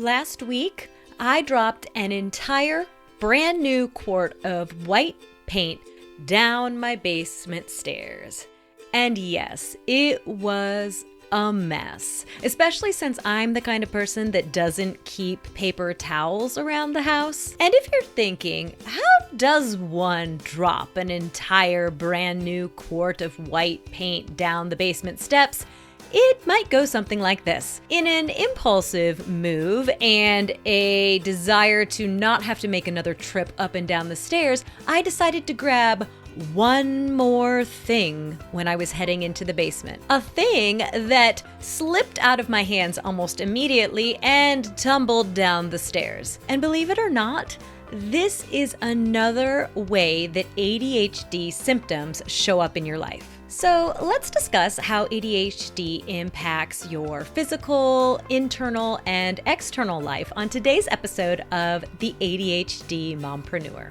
Last week, I dropped an entire brand new quart of white paint down my basement stairs. And yes, it was a mess, especially since I'm the kind of person that doesn't keep paper towels around the house. And if you're thinking, how does one drop an entire brand new quart of white paint down the basement steps? It might go something like this. In an impulsive move and a desire to not have to make another trip up and down the stairs, I decided to grab one more thing when I was heading into the basement. A thing that slipped out of my hands almost immediately and tumbled down the stairs. And believe it or not, this is another way that ADHD symptoms show up in your life. So let's discuss how ADHD impacts your physical, internal, and external life on today's episode of The ADHD Mompreneur.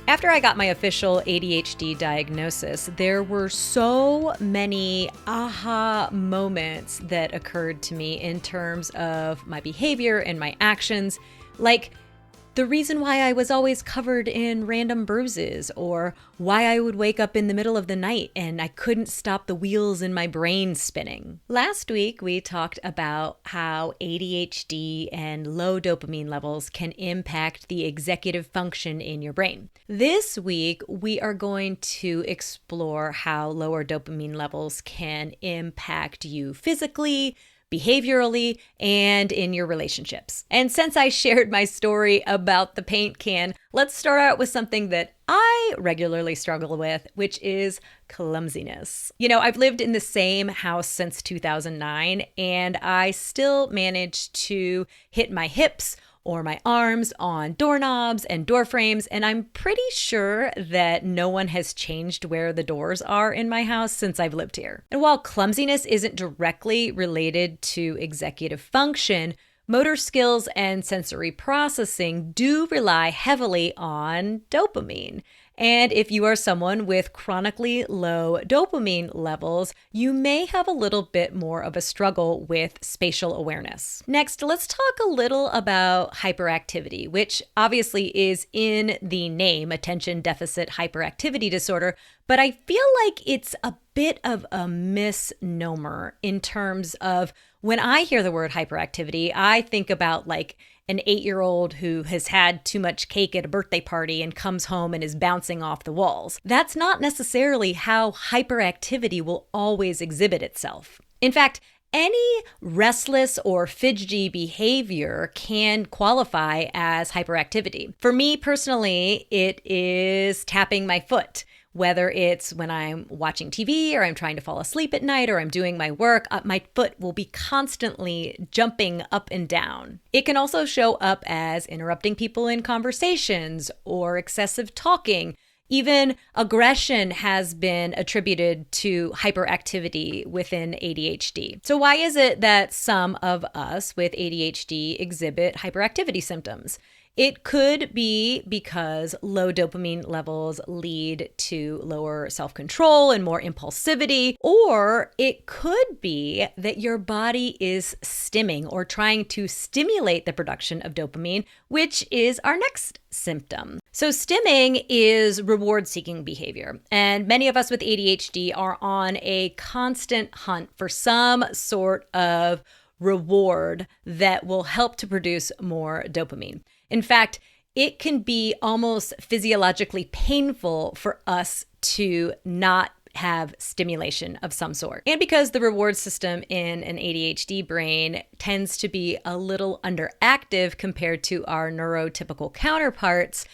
After I got my official ADHD diagnosis, there were so many aha moments that occurred to me in terms of my behavior and my actions, like the reason why I was always covered in random bruises, or why I would wake up in the middle of the night and I couldn't stop the wheels in my brain spinning. Last week, we talked about how ADHD and low dopamine levels can impact the executive function in your brain. This week, we are going to explore how lower dopamine levels can impact you physically, behaviorally, and in your relationships. And since I shared my story about the paint can, let's start out with something that I regularly struggle with, which is clumsiness. You know, I've lived in the same house since 2009, and I still manage to hit my hips or my arms on doorknobs and door frames, and I'm pretty sure that no one has changed where the doors are in my house since I've lived here. And while clumsiness isn't directly related to executive function, motor skills and sensory processing do rely heavily on dopamine. And if you are someone with chronically low dopamine levels, you may have a little bit more of a struggle with spatial awareness. Next, let's talk a little about hyperactivity, which obviously is in the name, attention deficit hyperactivity disorder, but I feel like it's a bit of a misnomer in terms of when I hear the word hyperactivity, I think about like an 8-year-old who has had too much cake at a birthday party and comes home and is bouncing off the walls. That's not necessarily how hyperactivity will always exhibit itself. In fact, any restless or fidgety behavior can qualify as hyperactivity. For me personally, it is tapping my foot. Whether it's when I'm watching TV or I'm trying to fall asleep at night or I'm doing my work, my foot will be constantly jumping up and down. It can also show up as interrupting people in conversations or excessive talking. Even aggression has been attributed to hyperactivity within ADHD. So why is it that some of us with ADHD exhibit hyperactivity symptoms? It could be because low dopamine levels lead to lower self-control and more impulsivity, or it could be that your body is stimming or trying to stimulate the production of dopamine, which is our next symptom. So stimming is reward-seeking behavior, and many of us with ADHD are on a constant hunt for some sort of reward that will help to produce more dopamine. In fact, it can be almost physiologically painful for us to not have stimulation of some sort. And because the reward system in an ADHD brain tends to be a little underactive compared to our neurotypical counterparts,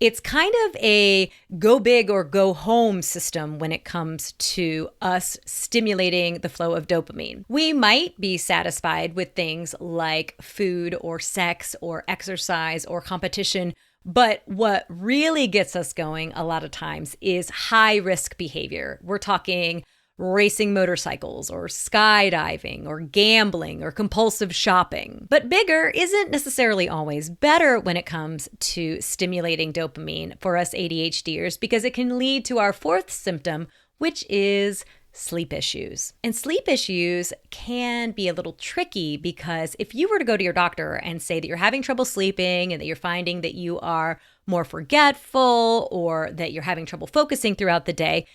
it's kind of a go big or go home system when it comes to us stimulating the flow of dopamine. We might be satisfied with things like food or sex or exercise or competition, but what really gets us going a lot of times is high risk behavior. We're talking racing motorcycles or skydiving or gambling or compulsive shopping. But bigger isn't necessarily always better when it comes to stimulating dopamine for us ADHDers because it can lead to our fourth symptom, which is sleep issues. And sleep issues can be a little tricky because if you were to go to your doctor and say that you're having trouble sleeping and that you're finding that you are more forgetful or that you're having trouble focusing throughout the day,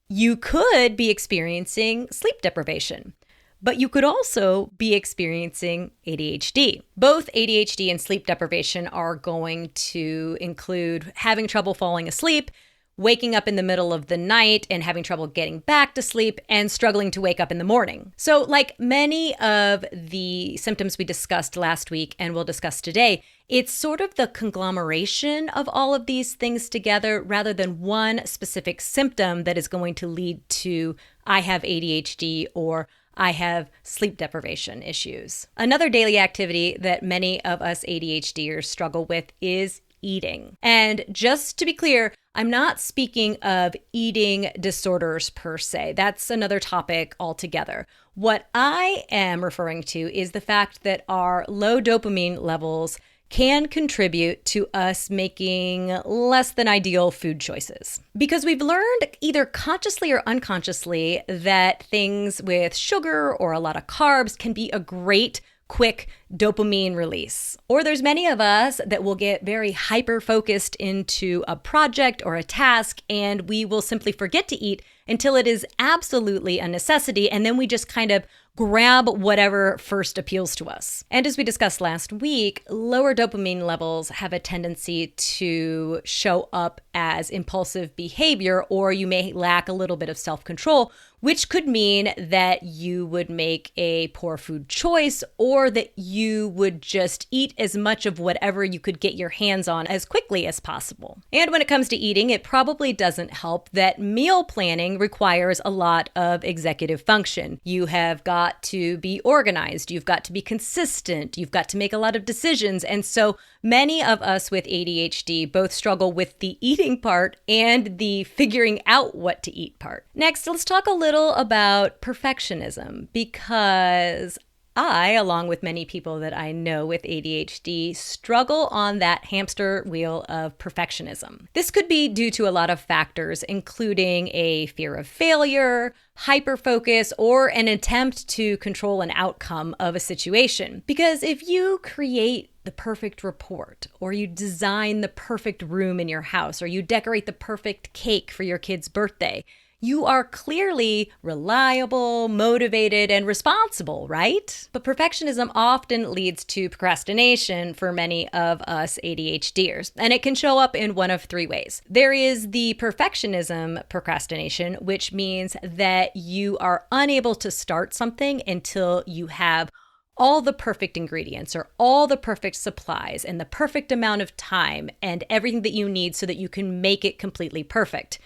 you could be experiencing sleep deprivation. But you could also be experiencing ADHD. Both ADHD and sleep deprivation are going to include having trouble falling asleep, waking up in the middle of the night and having trouble getting back to sleep, and struggling to wake up in the morning. So like many of the symptoms we discussed last week and we'll discuss today, it's sort of the conglomeration of all of these things together rather than one specific symptom that is going to lead to I have ADHD or I have sleep deprivation issues. Another daily activity that many of us ADHDers struggle with is eating. And just to be clear, I'm not speaking of eating disorders per se. That's another topic altogether. What I am referring to is the fact that our low dopamine levels can contribute to us making less than ideal food choices. Because we've learned either consciously or unconsciously that things with sugar or a lot of carbs can be a great quick dopamine release. Or there's many of us that will get very hyper-focused into a project or a task and we will simply forget to eat until it is absolutely a necessity, and then we just kind of grab whatever first appeals to us. And as we discussed last week, lower dopamine levels have a tendency to show up as impulsive behavior, or you may lack a little bit of self-control, which could mean that you would make a poor food choice or that you would just eat as much of whatever you could get your hands on as quickly as possible. And when it comes to eating, it probably doesn't help that meal planning requires a lot of executive function. You have got to be organized, you've got to be consistent, you've got to make a lot of decisions. And so many of us with ADHD both struggle with the eating part and the figuring out what to eat part. Next, let's talk a little about perfectionism, because I, along with many people that I know with ADHD, struggle on that hamster wheel of perfectionism. This could be due to a lot of factors, including a fear of failure, hyperfocus, or an attempt to control an outcome of a situation. Because if you create the perfect report, or you design the perfect room in your house, or you decorate the perfect cake for your kid's birthday, you are clearly reliable, motivated, and responsible, right? But perfectionism often leads to procrastination for many of us ADHDers, and it can show up in one of three ways. There is the perfectionism procrastination, which means that you are unable to start something until you have all the perfect ingredients or all the perfect supplies and the perfect amount of time and everything that you need so that you can make it completely perfect,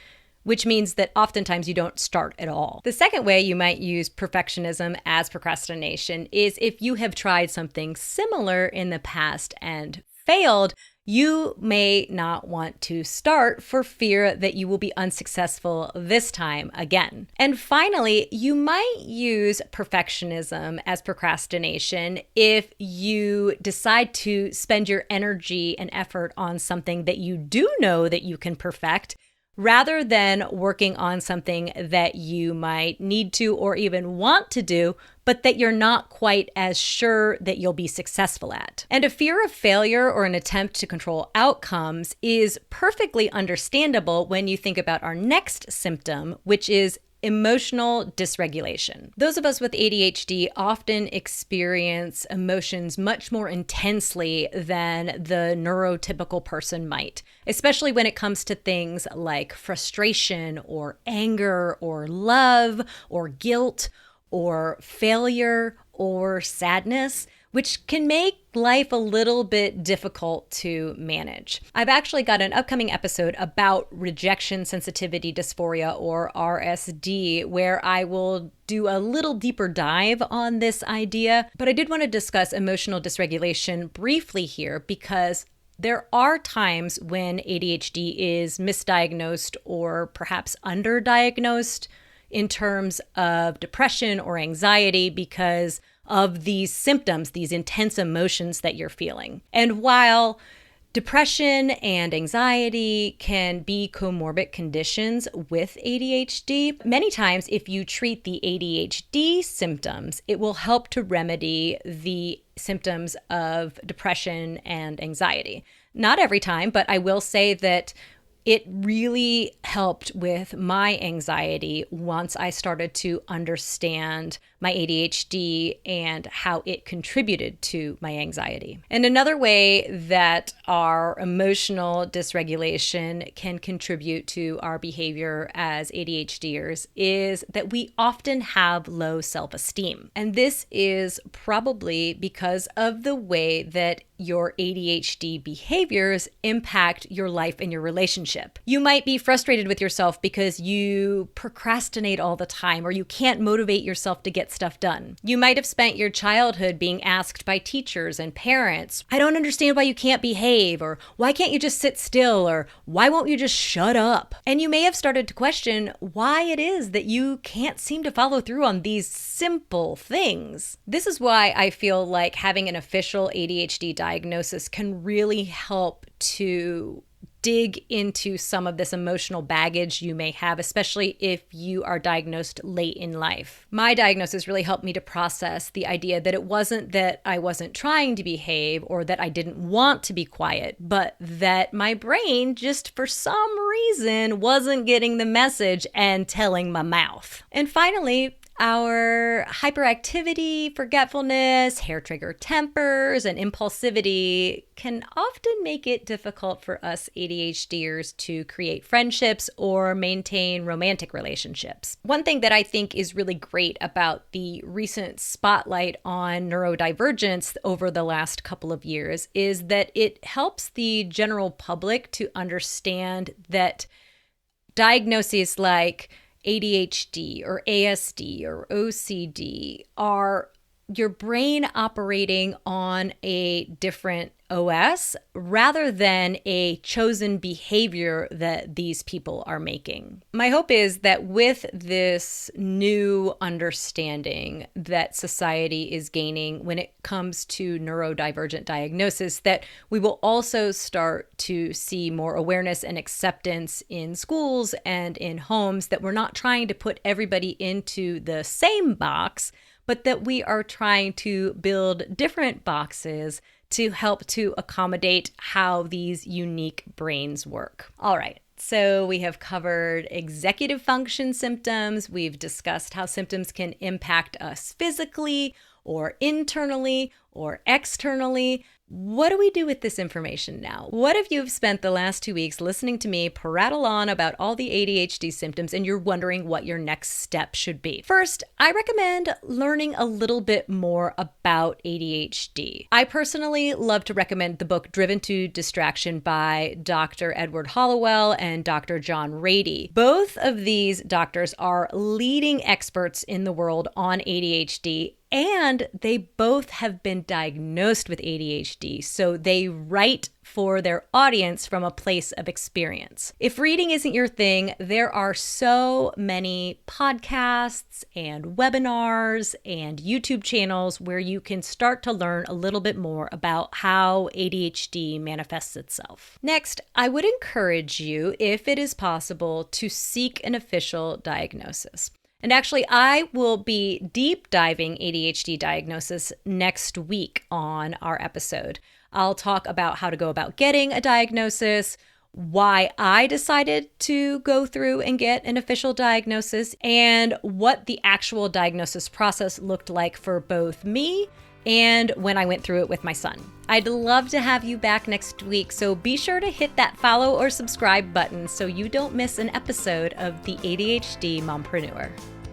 which means that oftentimes you don't start at all. The second way you might use perfectionism as procrastination is if you have tried something similar in the past and failed, you may not want to start for fear that you will be unsuccessful this time again. And finally, you might use perfectionism as procrastination if you decide to spend your energy and effort on something that you do know that you can perfect, rather than working on something that you might need to or even want to do, but that you're not quite as sure that you'll be successful at. And a fear of failure or an attempt to control outcomes is perfectly understandable when you think about our next symptom, which is emotional dysregulation. Those of us with ADHD often experience emotions much more intensely than the neurotypical person might, especially when it comes to things like frustration or anger or love or guilt or failure or sadness, which can make life a little bit difficult to manage. I've actually got an upcoming episode about rejection sensitivity dysphoria, or RSD, where I will do a little deeper dive on this idea. But I did want to discuss emotional dysregulation briefly here, because there are times when ADHD is misdiagnosed or perhaps underdiagnosed in terms of depression or anxiety because of these symptoms, these intense emotions that you're feeling. And while Depression and anxiety can be comorbid conditions with ADHD. Many times, if you treat the ADHD symptoms, it will help to remedy the symptoms of depression and anxiety. Not every time, but I will say that it really helped with my anxiety once I started to understand my ADHD and how it contributed to my anxiety. And another way that our emotional dysregulation can contribute to our behavior as ADHDers is that we often have low self-esteem. And this is probably because of the way that your ADHD behaviors impact your life and your relationship. You might be frustrated with yourself because you procrastinate all the time, or you can't motivate yourself to get stuff done. You might have spent your childhood being asked by teachers and parents, I don't understand why you can't behave, or why can't you just sit still, or why won't you just shut up? And you may have started to question why it is that you can't seem to follow through on these simple things. This is why I feel like having an official ADHD diagnosis can really help to dig into some of this emotional baggage you may have, especially if you are diagnosed late in life. My diagnosis really helped me to process the idea that it wasn't that I wasn't trying to behave or that I didn't want to be quiet, but that my brain just for some reason wasn't getting the message and telling my mouth. And finally, our hyperactivity, forgetfulness, hair trigger tempers, and impulsivity can often make it difficult for us ADHDers to create friendships or maintain romantic relationships. One thing that I think is really great about the recent spotlight on neurodivergence over the last couple of years is that it helps the general public to understand that diagnoses like ADHD or ASD or OCD are your brain operating on a different OS rather than a chosen behavior that these people are making. My hope is that with this new understanding that society is gaining when it comes to neurodivergent diagnosis, that we will also start to see more awareness and acceptance in schools and in homes, that we're not trying to put everybody into the same box, but that we are trying to build different boxes to help to accommodate how these unique brains work. All right. So we have covered executive function symptoms. We've discussed how symptoms can impact us physically or internally or externally. What do we do with this information now? What if you've spent the last 2 weeks listening to me prattle on about all the ADHD symptoms and you're wondering what your next step should be? First, I recommend learning a little bit more about ADHD. I personally love to recommend the book Driven to Distraction by Dr. Edward Hallowell and Dr. John Rady. Both of these doctors are leading experts in the world on ADHD, and they both have been diagnosed with ADHD, so they write for their audience from a place of experience. If reading isn't your thing, there are so many podcasts and webinars and YouTube channels where you can start to learn a little bit more about how ADHD manifests itself. Next, I would encourage you, if it is possible, to seek an official diagnosis. And actually, I will be deep diving ADHD diagnosis next week on our episode. I'll talk about how to go about getting a diagnosis, why I decided to go through and get an official diagnosis, and what the actual diagnosis process looked like for both me and when I went through it with my son. I'd love to have you back next week, so be sure to hit that follow or subscribe button so you don't miss an episode of the ADHD Mompreneur.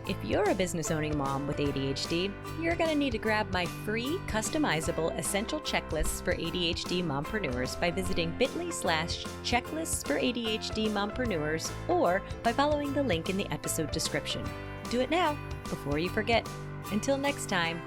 If you're a business-owning mom with ADHD, you're going to need to grab my free, customizable essential checklists for ADHD mompreneurs by visiting bit.ly/checklists for ADHD mompreneurs or by following the link in the episode description. Do it now, before you forget. Until next time,